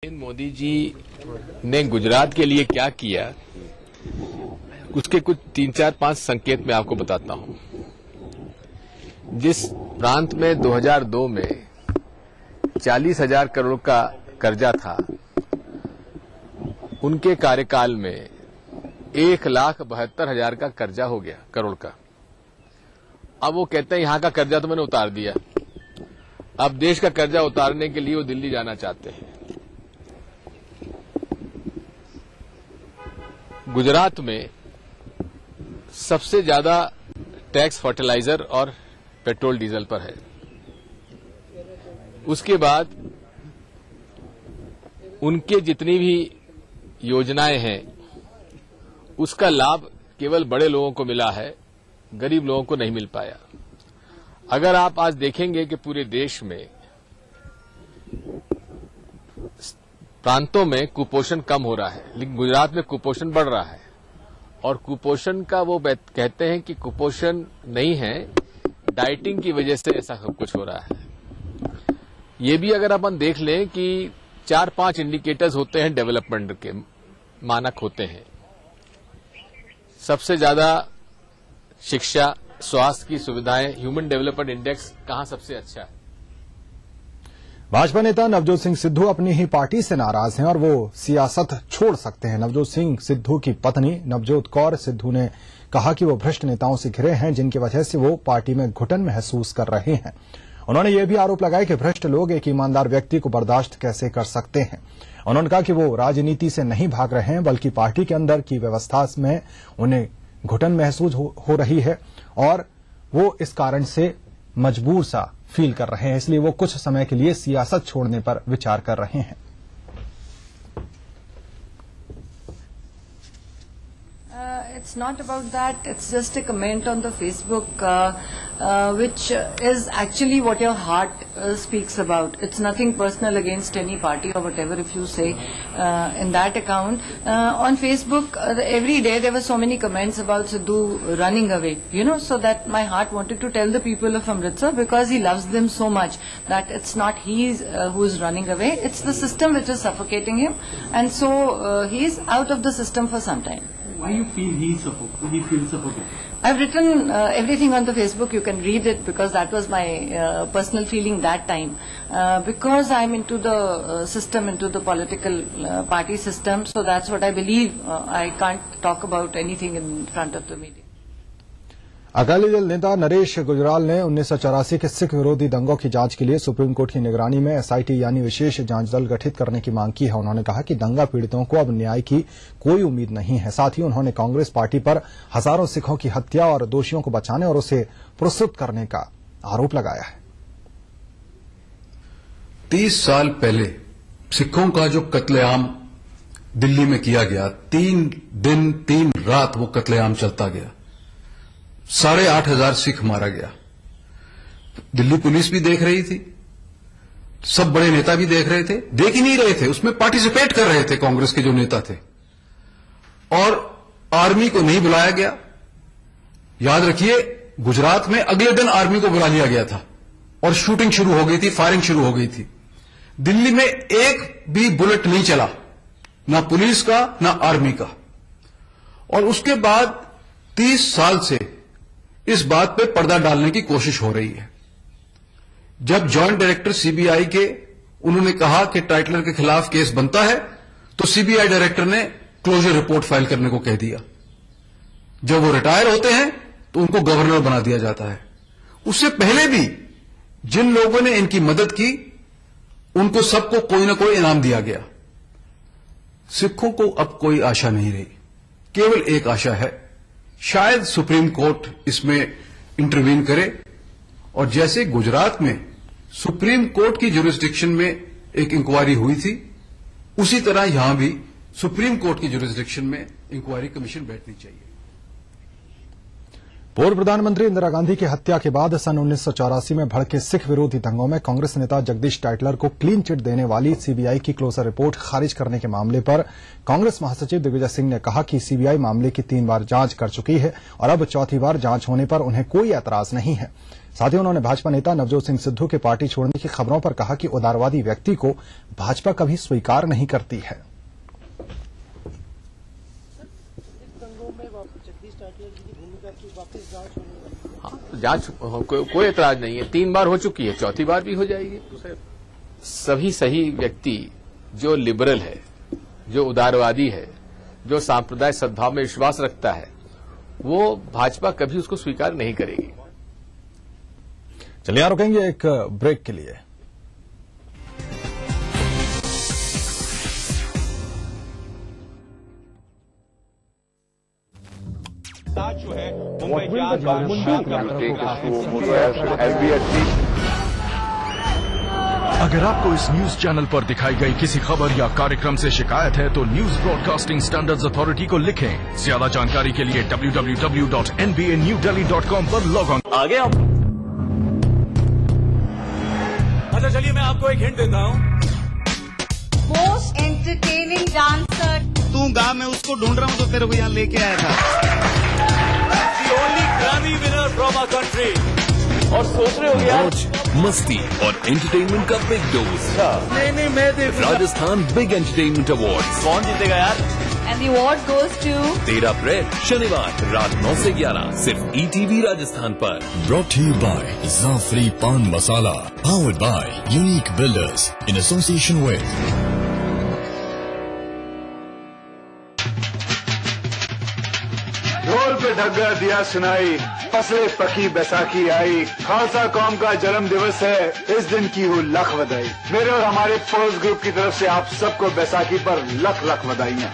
मोदी जी ने गुजरात के लिए क्या किया, उसके कुछ 3, 4, 5 संकेत मैं आपको बताता हूं। जिस प्रांत में 2002 में 40,000 करोड़ का कर्जा था, उनके कार्यकाल में 1,72,000 का कर्जा हो गया, करोड़ का। अब वो कहते हैं यहां का कर्जा तो मैंने उतार दिया, अब देश का कर्जा उतारने के लिए वो दिल्ली जाना चाहते हैं। गुजरात में सबसे ज्यादा टैक्स फर्टिलाइजर और पेट्रोल डीजल पर है। उसके बाद उनके जितनी भी योजनाएं हैं उसका लाभ केवल बड़े लोगों को मिला है, गरीब लोगों को नहीं मिल पाया। अगर आप आज देखेंगे कि पूरे देश में प्रांतों में कुपोषण कम हो रहा है, लेकिन गुजरात में कुपोषण बढ़ रहा है। और कुपोषण का वो कहते हैं कि कुपोषण नहीं है, डाइटिंग की वजह से ऐसा सब कुछ हो रहा है। ये भी अगर अपन देख लें कि 4-5 इंडिकेटर्स होते हैं डेवलपमेंट के, मानक होते हैं। सबसे ज्यादा शिक्षा, स्वास्थ्य की सुविधाएं, ह्यूमन डेवलपमेंट इंडेक्स कहां सबसे अच्छा है। भाजपा नेता नवजोत सिंह सिद्धू अपनी ही पार्टी से नाराज हैं और वो सियासत छोड़ सकते हैं। नवजोत सिंह सिद्धू की पत्नी नवजोत कौर सिद्धू ने कहा कि वो भ्रष्ट नेताओं से घिरे हैं, जिनकी वजह से वो पार्टी में घुटन महसूस कर रहे हैं। उन्होंने ये भी आरोप लगाया कि भ्रष्ट लोग एक ईमानदार व्यक्ति को बर्दाश्त कैसे कर सकते हैं। उन्होंने कहा कि वो राजनीति से नहीं भाग रहे हैं, बल्कि पार्टी के अंदर की व्यवस्था में उन्हें घुटन महसूस हो रही है और वो इस कारण से मजबूर सा फील कर रहे हैं, इसलिए वो कुछ समय के लिए सियासत छोड़ने पर विचार कर रहे हैं। It's not about that. It's just a comment on the Facebook, which is actually what your heart speaks about. It's nothing personal against any party or whatever if you say in that account. On Facebook, every day there were so many comments about Sidhu running away, so that my heart wanted to tell the people of Amritsar, because he loves them so much, that it's not he who is running away, it's the system which is suffocating him, and so he is out of the system for some time. Why you feel he feels suffocated? I've written everything on the Facebook. You can read it, because that was my personal feeling that time. Because I'm into the system, into the political party system, so that's what I believe. I can't talk about anything in front of the media. Akali Dal नेता नरेश गुजराल ने 1984 के सिख विरोधी दंगों की जांच के लिए supreme court की निगरानी में एसआईटी यानी विशेष जांच दल गठित करने की मांग की है। उन्होंने कहा कि दंगा पीड़ितों को अब न्याय की कोई उम्मीद नहीं है। साथ ही उन्होंने कांग्रेस पार्टी पर हजारों सिखों की हत्या और दोषियों को बचाने और उसे पुरस्कृत करने का आरोप लगाया है। 30 साल पहले सिखों का जो कत्लेआम दिल्ली में किया गया, 3 दिन 3 रात वो कत्लेआम चलता गया, 8,500 सिख मारा गया। दिल्ली पुलिस भी देख रही थी, सब बड़े नेता भी देख रहे थे, देख ही नहीं रहे थे, उसमें पार्टिसिपेट कर रहे थे कांग्रेस के जो नेता थे। और आर्मी को नहीं बुलाया गया। याद रखिए, गुजरात में अगले दिन आर्मी को बुला लिया गया था और शूटिंग शुरू हो गई थी, फायरिंग शुरू हो गई थी। दिल्ली में एक भी बुलेट नहीं चला, ना पुलिस का ना आर्मी का। और उसके बाद 30 साल से इस बात पे पर्दा डालने की कोशिश हो रही है। जब जॉइंट डायरेक्टर सीबीआई के उन्होंने कहा कि टाइटलर के खिलाफ केस बनता है, तो सीबीआई डायरेक्टर ने क्लोजर रिपोर्ट फाइल करने को कह दिया। जब वो रिटायर होते हैं तो उनको गवर्नर बना दिया जाता है। उससे पहले भी जिन लोगों ने इनकी मदद की, उनको सबको कोई ना कोई इनाम दिया गया। सिखों को अब कोई आशा नहीं रही, केवल एक आशा है, शायद सुप्रीम कोर्ट इसमें इंटरवीन करे। और जैसे गुजरात में सुप्रीम कोर्ट की ज्यूरिसडिक्शन में एक इंक्वायरी हुई थी, उसी तरह यहां भी सुप्रीम कोर्ट की ज्यूरिसडिक्शन में इंक्वायरी कमीशन बैठनी चाहिए। पूर्व प्रधानमंत्री इंदिरा गांधी की हत्या के बाद सन 1984 में भड़के सिख विरोधी दंगों में कांग्रेस नेता जगदीश टाइटलर को क्लीन चिट देने वाली सीबीआई की क्लोजर रिपोर्ट खारिज करने के मामले पर कांग्रेस महासचिव दिग्विजय सिंह ने कहा कि सीबीआई मामले की 3 बार जांच कर चुकी है और अब चौथी बार जांच होने पर उन्हें कोई ऐतराज नहीं है। साथ ही उन्होंने भाजपा नेता नवजोत सिंह सिद्धू के पार्टी छोड़ने की खबरों पर कहा कि उदारवादी व्यक्ति को भाजपा कभी स्वीकार नहीं करती है। जांच कोई एतराज नहीं है, 3 बार हो चुकी है, 4थी बार भी हो जाएगी। सभी सही व्यक्ति जो लिबरल है, जो उदारवादी है, जो सांप्रदायिक सद्भाव में विश्वास रखता है, वो भाजपा कभी उसको स्वीकार नहीं करेगी। चलिए रुकेंगे एक ब्रेक के लिए। जो है मुंबई अगर आपको इस न्यूज चैनल पर दिखाई गई किसी खबर या कार्यक्रम से शिकायत है तो न्यूज ब्रॉडकास्टिंग स्टैंडर्ड्स अथॉरिटी को लिखें। ज्यादा जानकारी के लिए www.nbanewdelhi.com पर लॉग ऑन। आगे आप अच्छा चलिए मैं आपको एक हिंट देता हूँ। मोस्ट एंटरटेनिंग डांसर तू गाँव में उसको ढूंढ रहा हूँ तो तेरे को यहाँ लेके आया था। The only Grammy winner from our country। और सोच रहे हो यार मस्ती और एंटरटेनमेंट का बिग डोज। नहीं मैं देखूंगा। Rajasthan big entertainment award. कौन जीतेगा यार? and the award goes to 13 अप्रैल शनिवार रात 9 से 11 सिर्फ ETV राजस्थान पर। Brought to you by Zafri Pan Masala, powered by Unique Builders in association with ढोल पे ढग्गा दिया सुनाई, फसले पकी बैसाखी आई, खालसा कौम का जन्म दिवस है, इस दिन की हो लख बधाई। मेरे और हमारे फोर्स ग्रुप की तरफ से आप सबको बैसाखी पर लख लख बधाइयाँ।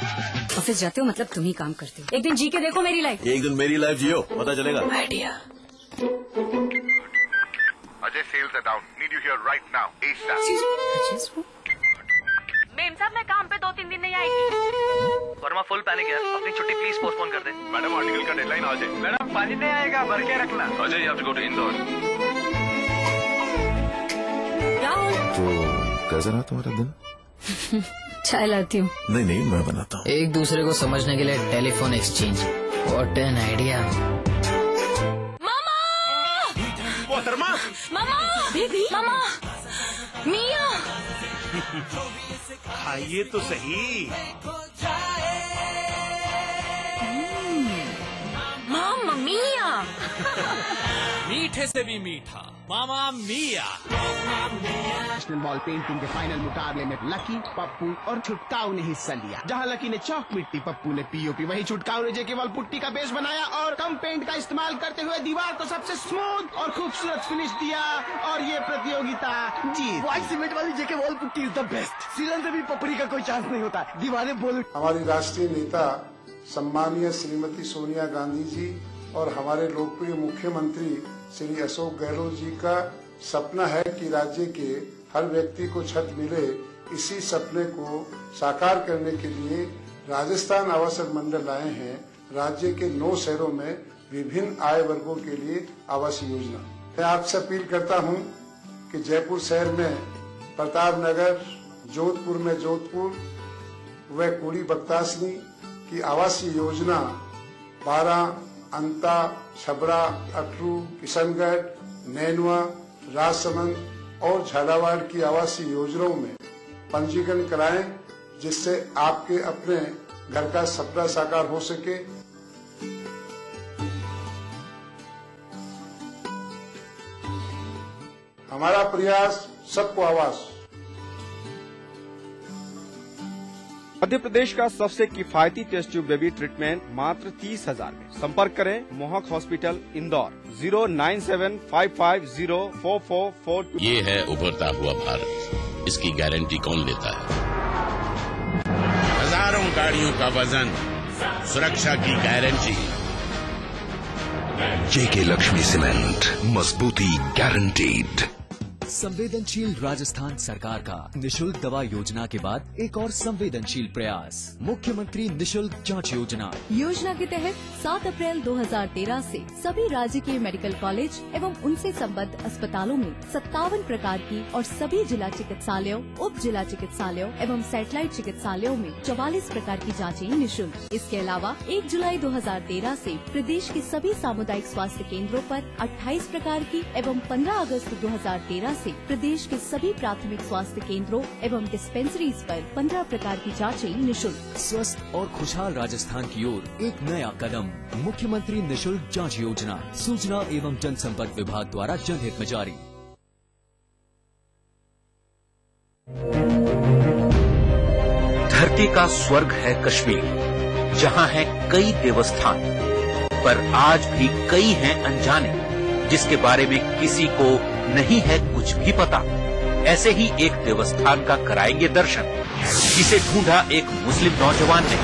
ऑफिस जाते हो मतलब तुम ही काम करते हो। एक दिन जी के देखो मेरी लाइफ। एक दिन मेरी लाइफ जियो, पता चलेगा। Idea. Ajay sales are down, need you here right now, ASAP। Ma'am साहब मैं काम पे 2-3 दिन नहीं आई थी। वर्मा फुल पैनिक है, अपनी छुट्टी प्लीज पोस्टपोन कर दे। मैडम आर्टिकल का डेडलाइन आ जाए। मैडम पानी नहीं आएगा, भर के रखना। Ajay you have to go to Indore. तो कैसा रहा तुम्हारा दिन? चाय लाती हूँ। नहीं मैं बनाता हूँ। एक दूसरे को समझने के लिए telephone exchange, what an idea. मामा मोहतरमा, मामा बेबी, मामा मिया खाइए तो सही। मामा मिया मीठे से भी मीठा मामा मिया। नेशनल बॉल पेंटिंग के फाइनल मुकाबले में लकी, पप्पू और छुटकाऊ ने हिस्सा लिया। जहां लकी ने चौक मिट्टी, पप्पू ने पीओपी, वहीं छुटकाऊ ने जेके बॉल पुट्टी का बेस बनाया और कम पेंट का इस्तेमाल करते हुए दीवार को सबसे स्मूथ और खूबसूरत फिनिश दिया और ये प्रतियोगिता जीत। व्हाइट सीमेंट वाली JK wall putty is the best. सीलन से भी पपड़ी का कोई चांस नहीं होता, दीवारें बोल। हमारी राष्ट्रीय नेता सम्मानीय श्रीमती सोनिया गांधी जी और हमारे लोकप्रिय मुख्यमंत्री श्री अशोक गहलोत जी का सपना है कि राज्य के हर व्यक्ति को छत मिले। इसी सपने को साकार करने के लिए राजस्थान आवासन मंडल लाए हैं राज्य के 9 शहरों में विभिन्न आय वर्गों के लिए आवास योजना। मैं आपसे अपील करता हूं कि जयपुर शहर में प्रतापनगर, जोधपुर में जोधपुर व कुड़ी बक्तासनी की आवासीय योजना 12, अंता, छबरा, अटरू, किशनगढ़, नैनवा, राजसमंद और झालावाड़ की आवासीय योजनाओं में पंजीकरण कराएं, जिससे आपके अपने घर का सपना साकार हो सके। हमारा प्रयास सबको आवास। मध्य प्रदेश का सबसे किफायती टेस्ट ट्यूब बेबी ट्रीटमेंट मात्र 30,000 में। संपर्क करें मोहक हॉस्पिटल इंदौर 09755044442। ये है उभरता हुआ भारत, इसकी गारंटी कौन लेता है? हजारों गाड़ियों का वजन, सुरक्षा की गारंटी। जेके लक्ष्मी सीमेंट, मजबूती गारंटीड। संवेदनशील राजस्थान सरकार का निशुल्क दवा योजना के बाद एक और संवेदनशील प्रयास, मुख्यमंत्री निशुल्क जांच योजना। योजना के तहत 7 अप्रैल 2013 से सभी राजकीय मेडिकल कॉलेज एवं उनसे संबद्ध अस्पतालों में 57 प्रकार की और सभी जिला चिकित्सालयों, उप जिला चिकित्सालयों एवं सैटेलाइट चिकित्सालयों में 44 प्रकार की जाँचें निःशुल्क। इसके अलावा 1 जुलाई 2013 से प्रदेश के सभी सामुदायिक स्वास्थ्य केंद्रों पर 28 प्रकार की एवं 15 अगस्त 2013 से प्रदेश के सभी प्राथमिक स्वास्थ्य केंद्रों एवं डिस्पेंसरीज पर 15 प्रकार की जांचें निःशुल्क। स्वस्थ और खुशहाल राजस्थान की ओर एक नया कदम, मुख्यमंत्री निशुल्क जांच योजना, सूचना एवं जनसंपर्क विभाग द्वारा जनहित में जारी। धरती का स्वर्ग है कश्मीर, जहां है कई देवस्थान, पर आज भी कई हैं अनजाने, जिसके बारे में किसी को नहीं है कुछ भी पता। ऐसे ही एक देवस्थान का कराएंगे दर्शन, जिसे ढूंढा एक मुस्लिम नौजवान ने।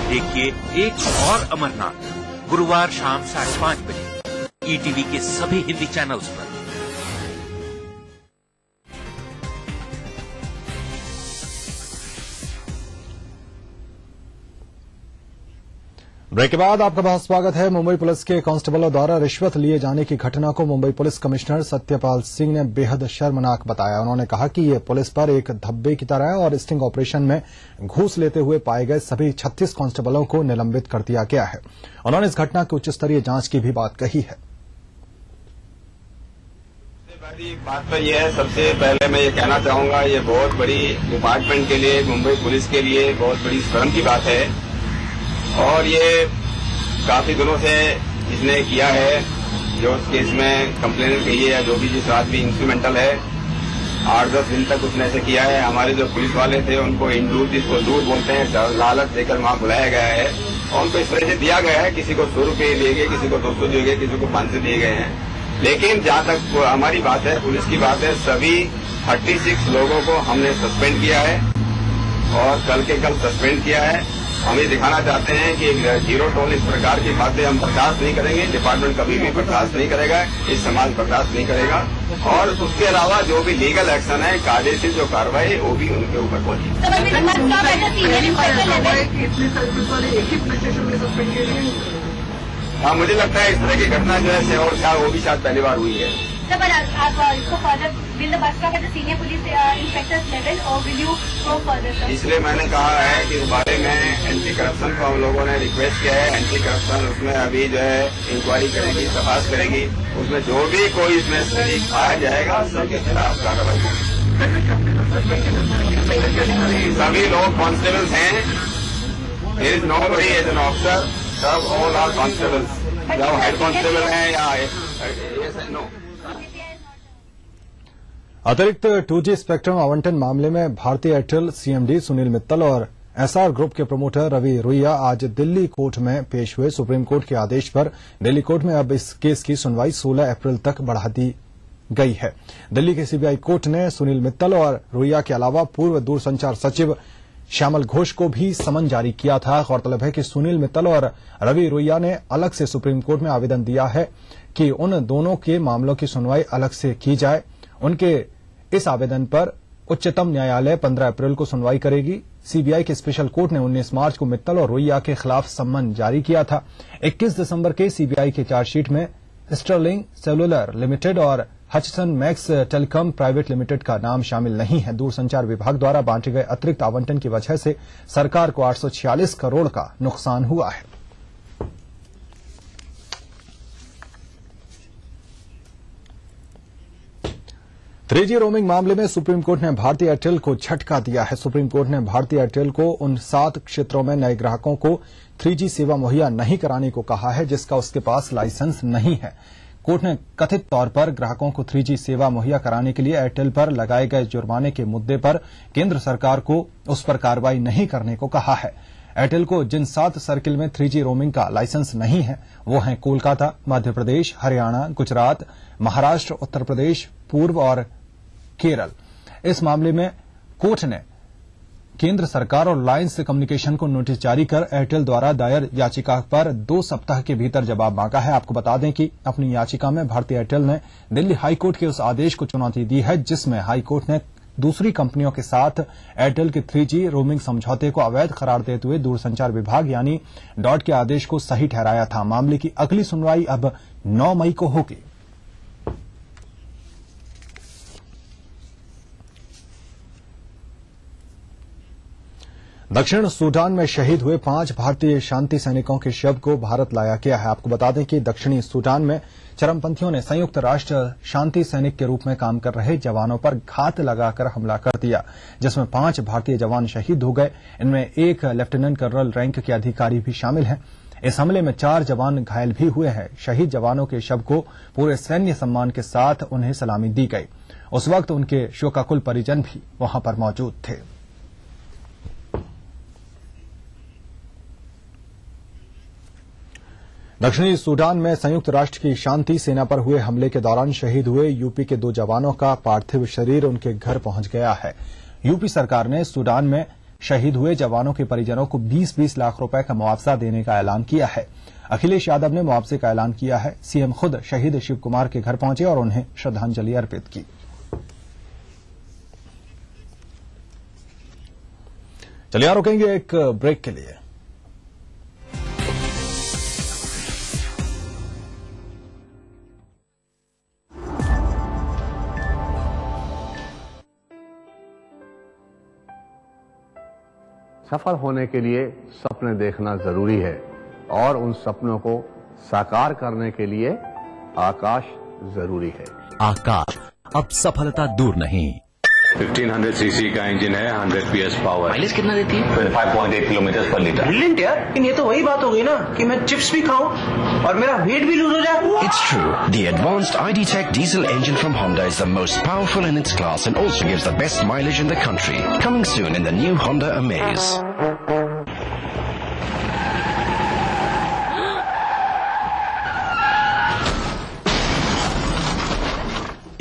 देखिए एक और अमरनाथ, गुरुवार शाम 5:30 बजे ईटीवी के सभी हिंदी चैनल्स पर। ब्रेक के बाद आपका बहुत स्वागत है। मुंबई पुलिस के कांस्टेबलों द्वारा रिश्वत लिए जाने की घटना को मुंबई पुलिस कमिश्नर सत्यपाल सिंह ने बेहद शर्मनाक बताया। उन्होंने कहा कि ये पुलिस पर एक धब्बे की तरह है और स्टिंग ऑपरेशन में घूस लेते हुए पाए गए सभी 36 कांस्टेबलों को निलंबित कर दिया गया है। उन्होंने इस घटना की उच्च स्तरीय जांच की भी बात कही है। बात तो ये है, सबसे पहले मैं ये कहना चाहूंगा, ये बहुत बड़ी डिपार्टमेंट के लिए, मुंबई पुलिस के लिए बहुत बड़ी शर्म की बात है। और ये काफी दिनों से इसने किया है, जो उस केस में कंप्लेनेंट कही है या जो भी जिस आदमी इंस्ट्रूमेंटल है, 8-10 दिन तक उसने ऐसे किया है। हमारे जो पुलिस वाले थे उनको इंदूर, जिसको दूर बोलते हैं, लालच देकर वहां बुलाया गया है और उनको इस तरह से दिया गया है, किसी को 100 रुपये दिए गए, किसी को 200 दिए गए, किसी को 500 दिए गए हैं। लेकिन जहां तक हमारी बात है, पुलिस की बात है, सभी 36 लोगों को हमने सस्पेंड किया है और कल के कल सस्पेंड किया है। हम ये दिखाना चाहते हैं कि जीरो टोल इस प्रकार की बातें हम बर्दाश्त नहीं करेंगे, डिपार्टमेंट कभी भी बर्दाश्त नहीं करेगा, इस समाज बर्दाश्त नहीं करेगा। और उसके अलावा जो भी लीगल एक्शन है, कायदेशीर जो कार्रवाई है, वो भी उनके ऊपर होगी। हाँ, मुझे लगता है इस तरह की घटना जो है और क्या वो भी शायद पहली बार हुई है। आप इसको further will the bus at the senior police inspectors level और विल यू गो फर्दर? इसलिए मैंने कहा है कि इस बारे में एंटी करप्शन को हम लोगों ने रिक्वेस्ट किया है। एंटी करप्शन उसमें अभी जो है इंक्वायरी करेगी, तपास करेगी, उसमें जो भी कोई इसमें शरीक पाया जाएगा सबके खिलाफ कार्रवाई होगी। सभी लोग कांस्टेबल्स हैं, there is nobody as an officer, सब ऑल आर कांस्टेबल्स, चाहे हेड कांस्टेबल है या नो। अतिरिक्त 2G स्पेक्ट्रम आवंटन मामले में भारतीय एयरटेल सीएमडी सुनील मित्तल और एसआर ग्रुप के प्रमोटर रवि रुइया आज दिल्ली कोर्ट में पेश हुए। सुप्रीम कोर्ट के आदेश पर दिल्ली कोर्ट में अब इस केस की सुनवाई 16 अप्रैल तक बढ़ा दी गई है। दिल्ली की सीबीआई कोर्ट ने सुनील मित्तल और रुइया के अलावा पूर्व दूरसंचार सचिव श्यामल घोष को भी समन जारी किया था। गौरतलब है कि सुनील मित्तल और रवि रुइया ने अलग से सुप्रीम कोर्ट में आवेदन दिया है कि उन दोनों के मामलों की सुनवाई अलग से की जाए। उनके इस आवेदन पर उच्चतम न्यायालय 15 अप्रैल को सुनवाई करेगी। सीबीआई के स्पेशल कोर्ट ने 19 मार्च को मित्तल और रुइया के खिलाफ सम्मन जारी किया था। 21 दिसंबर के सीबीआई के चार्जशीट में स्टर्लिंग सेलुलर लिमिटेड और हचसन मैक्स टेलीकॉम प्राइवेट लिमिटेड का नाम शामिल नहीं है। दूरसंचार विभाग द्वारा बांटे गए अतिरिक्त आवंटन की वजह से सरकार को 846 करोड़ का नुकसान हुआ है। थ्री जी रोमिंग मामले में सुप्रीम कोर्ट ने भारतीय एयरटेल को झटका दिया है। सुप्रीम कोर्ट ने भारतीय एयरटेल को उन 7 क्षेत्रों में नए ग्राहकों को 3G सेवा मुहैया नहीं कराने को कहा है जिसका उसके पास लाइसेंस नहीं है। कोर्ट ने कथित तौर पर ग्राहकों को 3G सेवा मुहैया कराने के लिए एयरटेल पर लगाए गए जुर्माने के मुद्दे पर केंद्र सरकार को उस पर कार्रवाई नहीं करने को कहा है। एयरटेल को जिन 7 सर्किल में 3G रोमिंग का लाइसेंस नहीं है वो हैं कोलकाता, मध्य प्रदेश, हरियाणा, गुजरात, महाराष्ट्र, उत्तर प्रदेश, पूर्व और केरल। इस मामले में कोर्ट ने केंद्र सरकार और रिलायंस कम्युनिकेशन को नोटिस जारी कर एयरटेल द्वारा दायर याचिका पर 2 सप्ताह के भीतर जवाब मांगा है। आपको बता दें कि अपनी याचिका में भारतीय एयरटेल ने दिल्ली हाईकोर्ट के उस आदेश को चुनौती दी है जिसमें हाईकोर्ट ने दूसरी कंपनियों के साथ एयरटेल के 3G रोमिंग समझौते को अवैध करार देते हुए दूरसंचार विभाग यानी डॉट के आदेश को सही ठहराया था। मामले की अगली सुनवाई अब 9 मई को होगी। दक्षिण सूडान में शहीद हुए 5 भारतीय शांति सैनिकों के शव को भारत लाया गया है। आपको बता दें कि दक्षिणी सूडान में चरमपंथियों ने संयुक्त राष्ट्र शांति सैनिक के रूप में काम कर रहे जवानों पर घात लगाकर हमला कर दिया, जिसमें 5 भारतीय जवान शहीद हो गए। इनमें एक लेफ्टिनेंट कर्नल रैंक के अधिकारी भी शामिल हैं। इस हमले में 4 जवान घायल भी हुए हैं। शहीद जवानों के शव को पूरे सैन्य सम्मान के साथ उन्हें सलामी दी गई। उस वक्त उनके शोकाकुल परिजन भी वहां पर मौजूद थे। दक्षिणी सूडान में संयुक्त राष्ट्र की शांति सेना पर हुए हमले के दौरान शहीद हुए यूपी के 2 जवानों का पार्थिव शरीर उनके घर पहुंच गया है। यूपी सरकार ने सूडान में शहीद हुए जवानों के परिजनों को 20-20 लाख रुपए का मुआवजा देने का ऐलान किया है। अखिलेश यादव ने मुआवजे का ऐलान किया है। सीएम खुद शहीद शिव कुमार के घर पहुंचे और उन्हें श्रद्धांजलि अर्पित की। चलिए रुकेंगे एक ब्रेक के लिए। सफल होने के लिए सपने देखना जरूरी है और उन सपनों को साकार करने के लिए आकाश जरूरी है। आकाश, अब सफलता दूर नहीं। 1500 सीसी का इंजन है, 100 PS पावर। माइलेज कितना देती है? 5.8 किलोमीटर पर लीटर। ब्रिलियंट यार, लेकिन ये तो वही बात हो गई ना कि मैं चिप्स भी खाऊं और मेरा वेट भी लूज हो जाए। It's true. The advanced ID.Tech diesel engine from Honda is the most powerful in its class and also gives the best mileage in the country. Coming soon in the new Honda Amaze.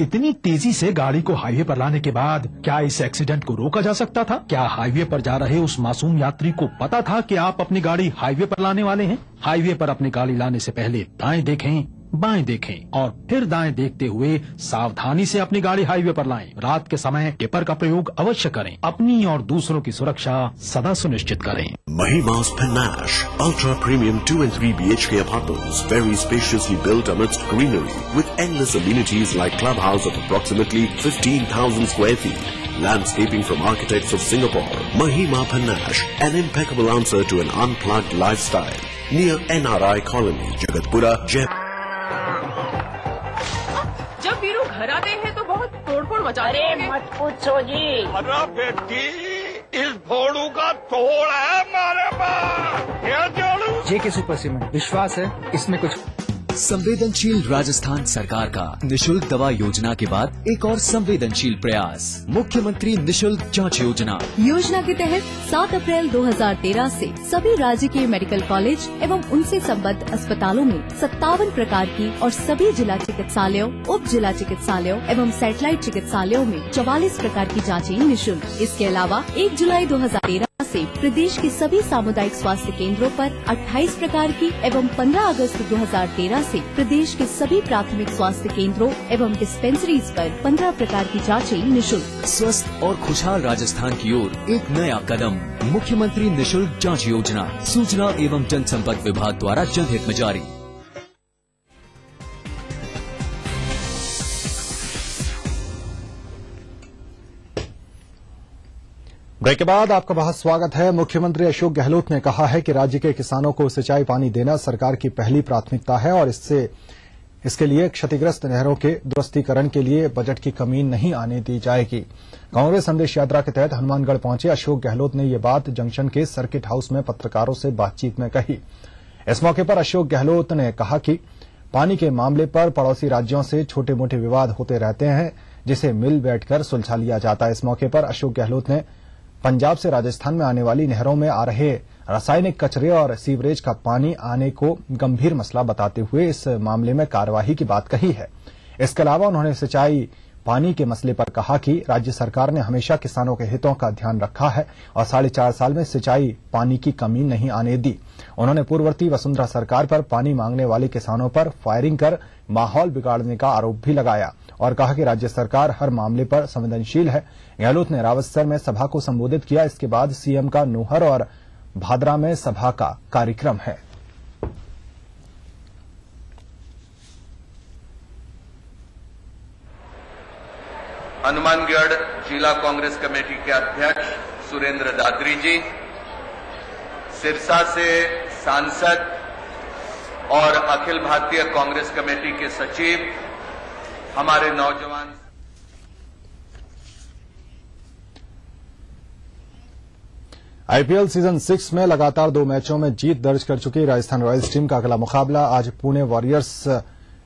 इतनी तेजी से गाड़ी को highway पर लाने के बाद क्या इस एक्सीडेंट को रोका जा सकता था? क्या हाईवे पर जा रहे उस मासूम यात्री को पता था कि आप अपनी गाड़ी हाईवे पर लाने वाले हैं? हाईवे पर अपनी गाड़ी लाने से पहले दाएं देखें, बाएं देखें और फिर दाएं देखते हुए सावधानी से अपनी गाड़ी हाईवे पर लाएं। रात के समय टिपर का प्रयोग अवश्य करें। अपनी और दूसरों की सुरक्षा सदा सुनिश्चित करें। Mahima's Panache, ultra premium 2 and 3 BHK apartments, very spaciously built amidst greenery, with endless amenities like clubhouse of approximately 15,000 square feet. Landscaping from architects of Singapore. Mahima Panache, an impeccable answer to an unplugged lifestyle. Near NRI Colony, Jagatpura, Jaipur. जब वीरू घर आते हैं तो बहुत तोड़फोड़ मचाते हैं। अरे मत पूछो जी। अरे बेटी, इस भोड़ू का तोड़ है हमारे पास। क्या जोड़ू? जेके सुपर सीमेंट, विश्वास है इसमें कुछ। संवेदनशील राजस्थान सरकार का निशुल्क दवा योजना के बाद एक और संवेदनशील प्रयास, मुख्यमंत्री निशुल्क जांच योजना। योजना के तहत 7 अप्रैल 2013 से सभी राज्य के मेडिकल कॉलेज एवं उनसे संबद्ध अस्पतालों में 57 प्रकार की और सभी जिला चिकित्सालयों, उप जिला चिकित्सालयों एवं सैटेलाइट चिकित्सालयों में 44 प्रकार की जाँचें निःशुल्क। इसके अलावा 1 जुलाई 2013 से प्रदेश के सभी सामुदायिक स्वास्थ्य केंद्रों पर 28 प्रकार की एवं 15 अगस्त 2013 से प्रदेश के सभी प्राथमिक स्वास्थ्य केंद्रों एवं डिस्पेंसरीज पर 15 प्रकार की जांचें निःशुल्क। स्वस्थ और खुशहाल राजस्थान की ओर एक नया कदम, मुख्यमंत्री निशुल्क जांच योजना, सूचना एवं जनसंपर्क विभाग द्वारा जनहित में जारी। ब्रेक के बाद आपका बहुत स्वागत है। मुख्यमंत्री अशोक गहलोत ने कहा है कि राज्य के किसानों को सिंचाई पानी देना सरकार की पहली प्राथमिकता है और इसके लिए क्षतिग्रस्त नहरों के दुरुस्तीकरण के लिए बजट की कमी नहीं आने दी जाएगी। कांग्रेस संदेश यात्रा के तहत हनुमानगढ़ पहुंचे अशोक गहलोत ने ये बात जंक्शन के सर्किट हाउस में पत्रकारों से बातचीत में कही। इस मौके पर अशोक गहलोत ने कहा कि पानी के मामले पर पड़ोसी राज्यों से छोटे मोटे विवाद होते रहते हैं, जिसे मिल बैठकर सुलझा लिया जाता है। इस मौके पर अशोक गहलोत ने पंजाब से राजस्थान में आने वाली नहरों में आ रहे रासायनिक कचरे और सीवरेज का पानी आने को गंभीर मसला बताते हुए इस मामले में कार्यवाही की बात कही है। इसके अलावा उन्होंने सिंचाई पानी के मसले पर कहा कि राज्य सरकार ने हमेशा किसानों के हितों का ध्यान रखा है और 4.5 साल में सिंचाई पानी की कमी नहीं आने दी। उन्होंने पूर्ववर्ती वसुंधरा सरकार पर पानी मांगने वाले किसानों पर फायरिंग कर माहौल बिगाड़ने का आरोप भी लगाया और कहा कि राज्य सरकार हर मामले पर संवेदनशील है। गहलोत ने रावतसर में सभा को संबोधित किया। इसके बाद सीएम का नूहर और भादरा में सभा का कार्यक्रम है। हनुमानगढ़ जिला कांग्रेस कमेटी के अध्यक्ष सुरेंद्र दादरी जी, सिरसा से सांसद और अखिल भारतीय कांग्रेस कमेटी के सचिव, हमारे नौजवान आईपीएल सीजन 6 में लगातार 2 मैचों में जीत दर्ज कर चुकी राजस्थान रॉयल्स टीम का अगला मुकाबला आज पुणे वॉरियर्स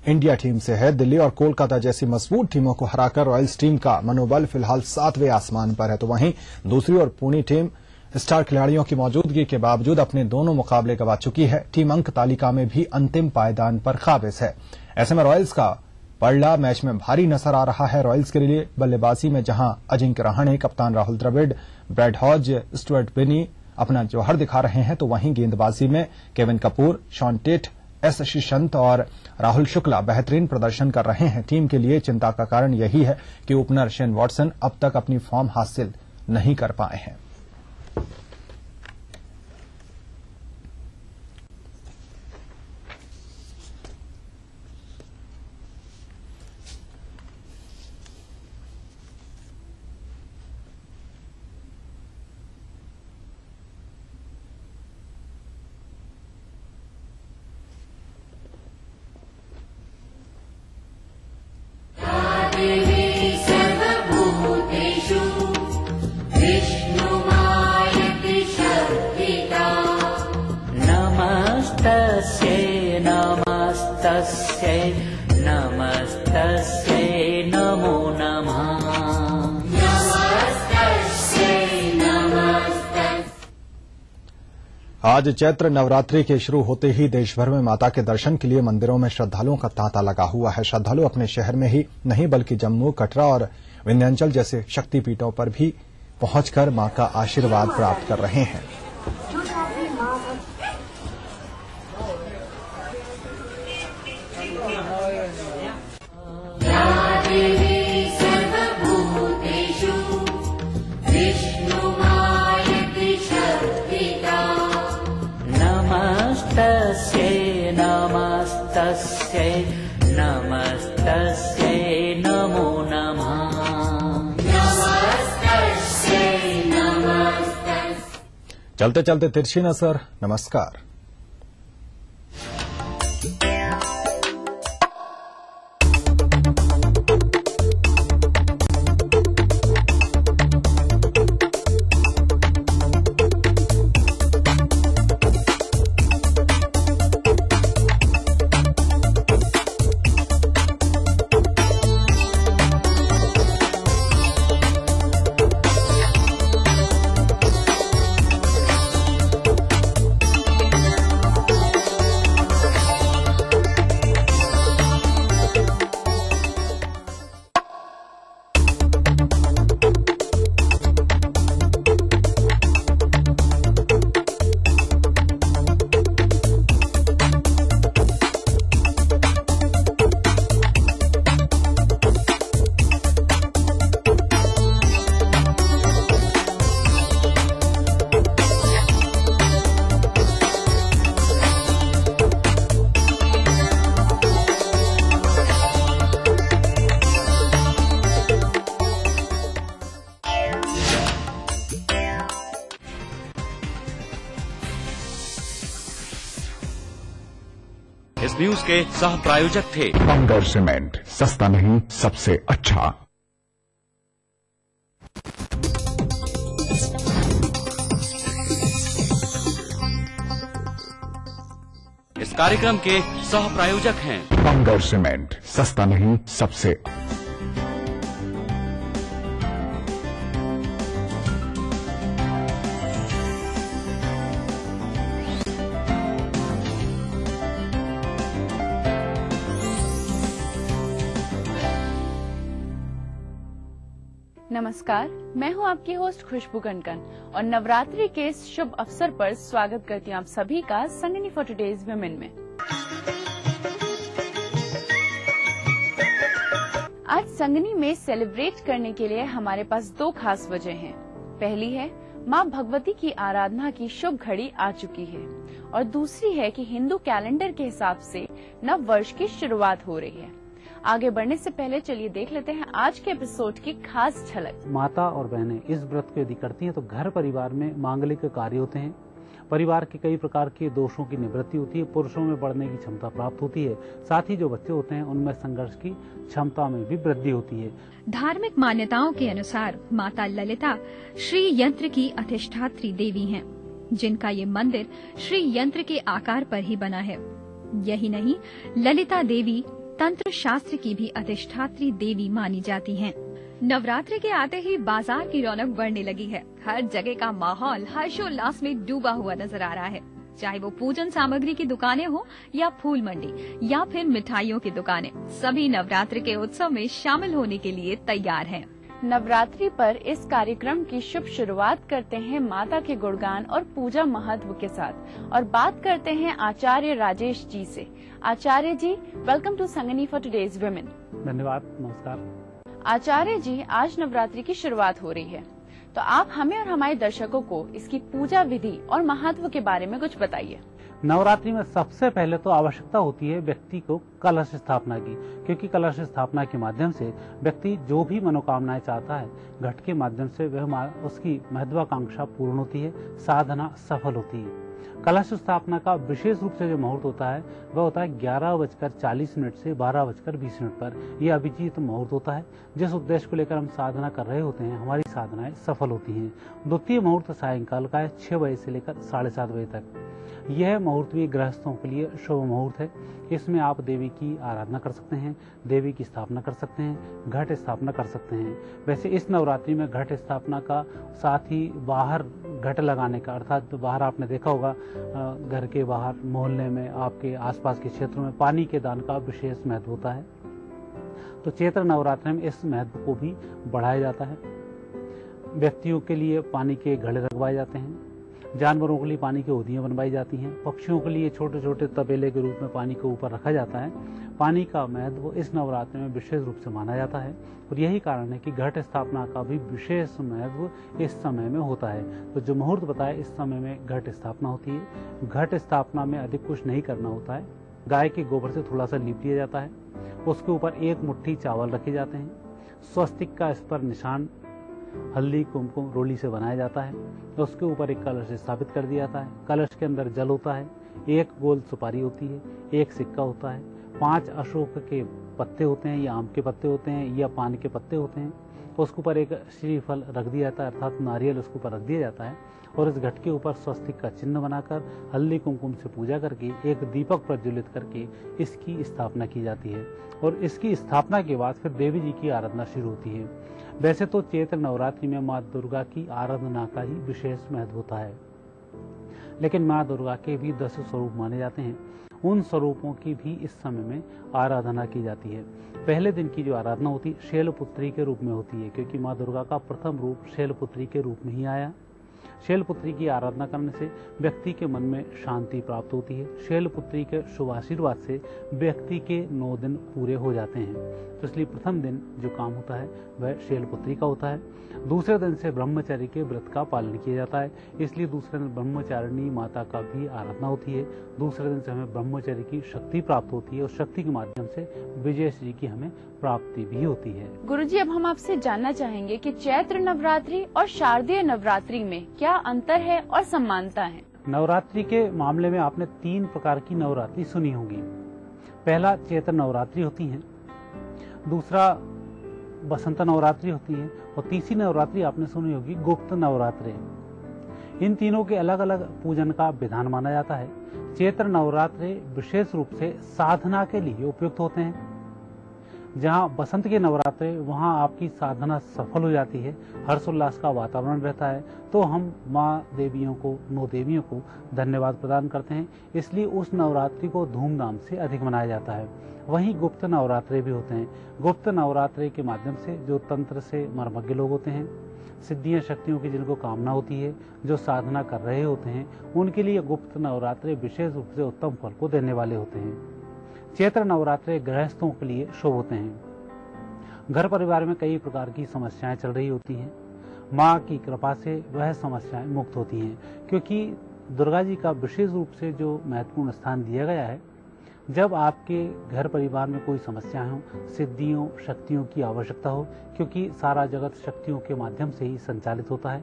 इंडिया टीम से है। दिल्ली और कोलकाता जैसी मजबूत टीमों को हराकर रॉयल्स टीम का मनोबल फिलहाल 7वें आसमान पर है, तो वहीं दूसरी ओर पुणे टीम स्टार खिलाड़ियों की मौजूदगी के बावजूद अपने दोनों मुकाबले गंवा चुकी है। टीम अंक तालिका में भी अंतिम पायदान पर काबिज है। ऐसे में रॉयल्स का पड़ला मैच में भारी नजर आ रहा है। रॉयल्स के लिए बल्लेबाजी में जहां अजिंक्य रहाणे, कप्तान राहुल द्रविड़, ब्रैड हॉज, स्टुअर्ट बिनी अपना जौहर दिखा रहे हैं, तो वहीं गेंदबाजी में Kevin Kapoor, Shaun Tait, S Sreesanth और राहुल शुक्ला बेहतरीन प्रदर्शन कर रहे हैं। टीम के लिए चिंता का कारण यही है कि ओपनर शेन वॉटसन अब तक अपनी फॉर्म हासिल नहीं कर पाए हैं। नमस्तस्यै नमो नमः। आज चैत्र नवरात्रि के शुरू होते ही देश भर में माता के दर्शन के लिए मंदिरों में श्रद्धालुओं का तांता लगा हुआ है। श्रद्धालु अपने शहर में ही नहीं बल्कि जम्मू, कटरा और विंध्याचल जैसे शक्तिपीठों पर भी पहुंचकर मां का आशीर्वाद प्राप्त कर रहे हैं। नमस्तस्यै नमस्तस्यै नमस्तस्यै नमो नमः। चलते चलते तिरछी नजर। नमस्कार। इस न्यूज के सह प्रायोजक थे बंगर सीमेंट, सस्ता नहीं सबसे अच्छा। इस कार्यक्रम के सह प्रायोजक हैं बंगर सीमेंट, सस्ता नहीं सबसे। नमस्कार, मैं हूं आपकी होस्ट खुशबू कनकन और नवरात्रि के इस शुभ अवसर पर स्वागत करती हूं आप सभी का संगनी फॉर टुडेज वुमेन में। आज संगनी में सेलिब्रेट करने के लिए हमारे पास दो खास वजह हैं। पहली है माँ भगवती की आराधना की शुभ घड़ी आ चुकी है और दूसरी है कि हिंदू कैलेंडर के हिसाब से नव वर्ष की शुरुआत हो रही है। आगे बढ़ने से पहले चलिए देख लेते हैं आज के एपिसोड की खास झलक। माता और बहनें इस व्रत को यदि करती हैं तो घर परिवार में मांगलिक कार्य होते हैं, परिवार के कई प्रकार के दोषों की निवृत्ति होती है, पुरुषों में बढ़ने की क्षमता प्राप्त होती है, साथ ही जो बच्चे होते हैं उनमें संघर्ष की क्षमता में भी वृद्धि होती है। धार्मिक मान्यताओं के अनुसार माता ललिता श्री यंत्र की अधिष्ठात्री देवी हैं, जिनका ये मंदिर श्री यंत्र के आकार पर ही बना है। यही नहीं, ललिता देवी तंत्र शास्त्र की भी अधिष्ठात्री देवी मानी जाती हैं। नवरात्रि के आते ही बाजार की रौनक बढ़ने लगी है। हर जगह का माहौल हर्षोल्लास में डूबा हुआ नजर आ रहा है, चाहे वो पूजन सामग्री की दुकानें हो या फूल मंडी या फिर मिठाइयों की दुकानें, सभी नवरात्रि के उत्सव में शामिल होने के लिए तैयार हैं। नवरात्रि पर इस कार्यक्रम की शुभ शुरुआत करते हैं माता के गुणगान और पूजा महत्व के साथ और बात करते हैं आचार्य राजेश जी से। Acharya ji, welcome to Sangini for today's women. धन्यवाद, नमस्कार। आचार्य जी, आज नवरात्रि की शुरुआत हो रही है, तो आप हमें और हमारे दर्शकों को इसकी पूजा विधि और महत्व के बारे में कुछ बताइए। नवरात्रि में सबसे पहले तो आवश्यकता होती है व्यक्ति को कलश स्थापना की, क्योंकि कलश स्थापना के माध्यम से व्यक्ति जो भी मनोकामनाएं चाहता है घट के माध्यम से वह उसकी महत्वाकांक्षा पूर्ण होती है, साधना सफल होती है। कलश स्थापना का विशेष रूप से जो मुहूर्त होता है वह होता है 11:40 से 12:20 पर। यह अभिजीत मुहूर्त होता है। जिस उद्देश्य को लेकर हम साधना कर रहे होते हैं हमारी साधनाएं सफल होती हैं। द्वितीय मुहूर्त सायंकाल का है 6 बजे से लेकर 7:30 बजे तक। यह मुहूर्त भी गृहस्थों के लिए शुभ मुहूर्त है। इसमें आप देवी की आराधना कर सकते हैं, देवी की स्थापना कर सकते हैं, घट स्थापना कर सकते हैं। वैसे इस नवरात्रि में घट स्थापना का साथ ही बाहर घट लगाने का, अर्थात बाहर आपने देखा होगा घर के बाहर मोहल्ले में आपके आसपास के क्षेत्रों में पानी के दान का विशेष महत्व होता है, तो चैत्र नवरात्रि में इस महत्व को भी बढ़ाया जाता है। व्यक्तियों के लिए पानी के घड़े रखवाए जाते हैं, जानवरों के लिए पानी की होदियां बनवाई जाती हैं, पक्षियों के लिए छोटे छोटे तबेले के रूप में पानी के ऊपर रखा जाता है। पानी का महत्व इस नवरात्रि में विशेष रूप से माना जाता है और यही कारण है कि घट स्थापना का भी विशेष महत्व इस समय में होता है। तो जो मुहूर्त बताए इस समय में घट स्थापना होती है। घट स्थापना में अधिक कुछ नहीं करना होता है। गाय के गोबर से थोड़ा सा लीप दिया जाता है, उसके ऊपर 1 मुट्ठी चावल रखे जाते हैं, स्वस्तिक का इस पर निशान हल्दी कुमकुम रोली से बनाया जाता है, उसके ऊपर एक कलश स्थापित कर दिया जाता है। कलश के अंदर जल होता है, 1 गोल सुपारी होती है, 1 सिक्का होता है, 5 अशोक के पत्ते होते हैं या आम के पत्ते होते हैं या पान के पत्ते होते हैं। उसके ऊपर एक श्रीफल रख दिया जाता है, अर्थात नारियल उसके ऊपर रख दिया जाता है और इस घट के ऊपर स्वस्तिक का चिन्ह बनाकर हल्दी कुमकुम से पूजा करके एक दीपक प्रज्वलित करके इसकी स्थापना की जाती है और इसकी स्थापना के बाद फिर देवी जी की आराधना शुरू होती है। वैसे तो चैत्र नवरात्रि में माँ दुर्गा की आराधना का ही विशेष महत्व होता है, लेकिन माँ दुर्गा के भी 10 स्वरूप माने जाते हैं। उन स्वरूपों की भी इस समय में आराधना की जाती है। पहले दिन की जो आराधना होती है शैलपुत्री के रूप में होती है, क्योंकि माँ दुर्गा का प्रथम रूप शैलपुत्री के रूप में ही आया। शैलपुत्री की आराधना करने से व्यक्ति के मन में शांति प्राप्त होती है। शैलपुत्री के शुभ आशीर्वाद से व्यक्ति के 9 दिन पूरे हो जाते हैं। तो इसलिए प्रथम दिन जो काम होता है वह शैलपुत्री का होता है। दूसरे दिन से ब्रह्मचर्य के व्रत का पालन किया जाता है, इसलिए दूसरे दिन ब्रह्मचारिणी माता का भी आराधना होती है। दूसरे दिन से हमें ब्रह्मचर्य की शक्ति प्राप्त होती है और शक्ति के माध्यम से विजय श्री की हमें प्राप्ति भी होती है। गुरुजी, अब हम आपसे जानना चाहेंगे कि चैत्र नवरात्रि और शारदीय नवरात्रि में क्या अंतर है और समानता है। नवरात्रि के मामले में आपने 3 प्रकार की नवरात्रि सुनी होगी। पहला चैत्र नवरात्रि होती है, दूसरा बसंत नवरात्रि होती है और तीसरी नवरात्रि आपने सुनी होगी गुप्त नवरात्रि। इन तीनों के अलग अलग पूजन का विधान माना जाता है। चैत्र नवरात्रि विशेष रूप से साधना के लिए उपयुक्त होते हैं। जहाँ बसंत के नवरात्रे वहाँ आपकी साधना सफल हो जाती है, हर्षोल्लास का वातावरण रहता है, तो हम माँ देवियों को, 9 देवियों को धन्यवाद प्रदान करते हैं। इसलिए उस नवरात्रि को धूमधाम से अधिक मनाया जाता है। वहीं गुप्त नवरात्रे भी होते हैं। गुप्त नवरात्रे के माध्यम से जो तंत्र से मर्मज्ञ लोग होते हैं, सिद्धियां शक्तियों की जिनको कामना होती है, जो साधना कर रहे होते हैं, उनके लिए गुप्त नवरात्रे विशेष रूप से उत्तम फल को देने वाले होते हैं। चैत्र नवरात्रे गृहस्थों के लिए शुभ होते हैं। घर परिवार में कई प्रकार की समस्याएं चल रही होती हैं, माँ की कृपा से वह समस्याएं मुक्त होती हैं, क्योंकि दुर्गा जी का विशेष रूप से जो महत्वपूर्ण स्थान दिया गया है, जब आपके घर परिवार में कोई समस्या हो, सिद्धियों शक्तियों की आवश्यकता हो, क्योंकि सारा जगत शक्तियों के माध्यम से ही संचालित होता है,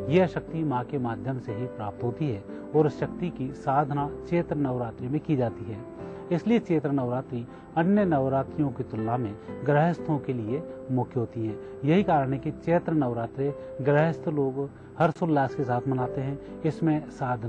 यह शक्ति माँ के माध्यम से ही प्राप्त होती है और उस शक्ति की साधना चैत्र नवरात्रि में की जाती है। इसलिए चैत्र नवरात्रि अन्य नवरात्रियों की तुलना में गृहस्थों के लिए मुख्य होती है। यही कारण है कि चैत्र नवरात्रि गृहस्थ लोग हर्षोल्लास के साथ मनाते हैं। इसमें साधना